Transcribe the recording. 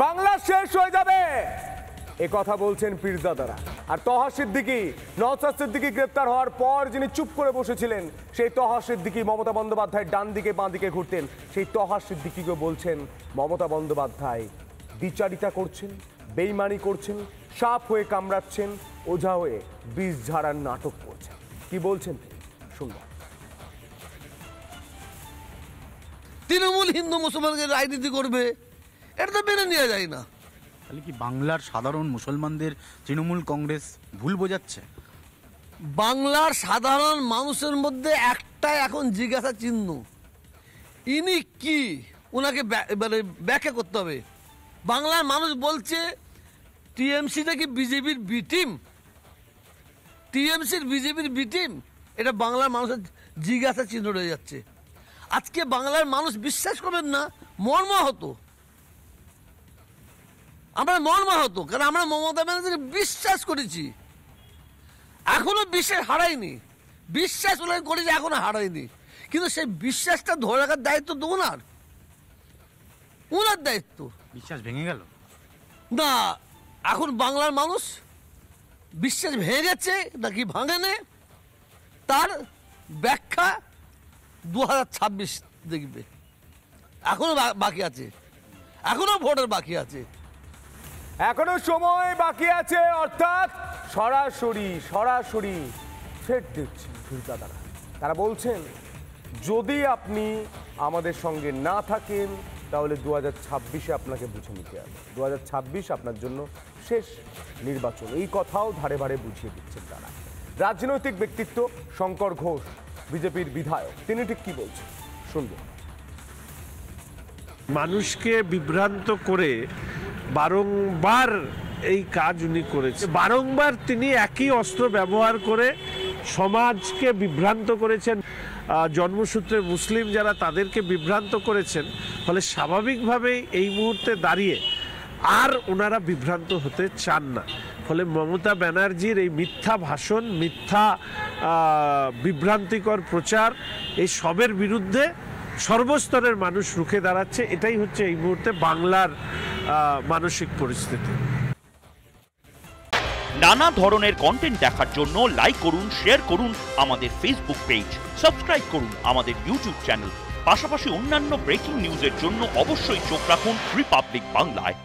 বাংলা শেষ হয়ে যাবে এ কথা বলছেন পীরজাদারা। আর তহা সিদ্দিকী, নওশাদ সিদ্দিকী গ্রেপ্তার হওয়ার পর যিনি চুপ করে বসেছিলেন, সেই তহা সিদ্দিকী মমতা বন্দ্যোপাধ্যায়ের ডান দিকে বাঁ দিকে ঘুরতেন, সেই তহা সিদ্দিকীকে বলছেন মমতা বন্দ্যোপাধ্যায় দ্বিচারিতা করছেন, বেইমানি করছেন, সাপ হয়ে কামড়াচ্ছেন, ওঝা হয়ে বিষ ঝাড়ার নাটক করছেন। কি বলছেন শুনব। তৃণমূল হিন্দু মুসলমানকে রাজনীতি করবে, এটা তো মেনে নেওয়া যায় না। তাহলে কি বাংলার সাধারণ মুসলমানদের তৃণমূল কংগ্রেস ভুল বোঝাচ্ছে? বাংলার সাধারণ মানুষের মধ্যে একটাই এখন জিজ্ঞাসা চিহ্ন, ইনি কি, ওনাকে মানে ব্যাখ্যা করতে হবে। বাংলার মানুষ বলছে টিএমসিটা কি বিজেপির বি টিম, টিএমসির বিজেপির বি টিম, এটা বাংলার মানুষের জিজ্ঞাসা চিহ্ন রয়ে যাচ্ছে। আজকে বাংলার মানুষ বিশ্বাস করবেন না, মর্মাহত। আমরা মর্মাহত, কারণ আমরা মমতা ব্যানার্জিকে বিশ্বাস করেছি, এখনো বিশ্বাস হারাইনি। বিশ্বাস করেছি, এখনো হারাইনি। কিন্তু সেই বিশ্বাসটা ধরে রাখার দায়িত্ব তো ওনার দায়িত্ব। বিশ্বাস ভেঙে গেল না, এখন বাংলার মানুষ বিশ্বাস ভেঙে গেছে নাকি ভাঙেনে, তার ব্যাখ্যা 2026 দেখবে। এখনো বাকি আছে, এখনো ভোটের বাকি আছে, এখনো সময় বাকি আছে। অর্থাৎ সরাসরি থ্রেট দিচ্ছেন পীরজাদারা। তারা বলছেন যদি আপনি আমাদের সঙ্গে না থাকেন তাহলে 2026-এ আপনাকে বুঝে নিতে হবে। 2026 আপনার জন্য শেষ নির্বাচন, এই কথাও ধারে ধারে বুঝিয়ে দিচ্ছেন তারা। রাজনৈতিক ব্যক্তিত্ব শঙ্কর ঘোষ, বিজেপির বিধায়ক, তিনি ঠিক কি বলছেন শুনব। মানুষকে বিভ্রান্ত করে বারংবার এই কাজ উনি করেছেন। বারংবার তিনি একই অস্ত্র ব্যবহার করে সমাজকে বিভ্রান্ত করেছেন। জন্মসূত্রে মুসলিম যারা, তাদেরকে বিভ্রান্ত করেছেন। ফলে স্বাভাবিকভাবেই এই মুহূর্তে দাঁড়িয়ে আর ওনারা বিভ্রান্ত হতে চান না। ফলে মমতা ব্যানার্জির এই মিথ্যা ভাষণ, মিথ্যা বিভ্রান্তিকর প্রচার, এই সবের বিরুদ্ধে সর্বস্তরের মানুষ রুখে দাঁড়াচ্ছে। এটাই হচ্ছে এই মুহূর্তে বাংলার মানসিক পরিস্থিতি। নানা ধরনের কন্টেন্ট দেখার জন্য লাইক করুন, শেয়ার করুন আমাদের ফেসবুক পেজ, সাবস্ক্রাইব করুন আমাদের ইউটিউব চ্যানেল। পাশাপাশি অন্যান্য ব্রেকিং নিউজের জন্য অবশ্যই চোখ রাখুন রিপাবলিক বাংলায়।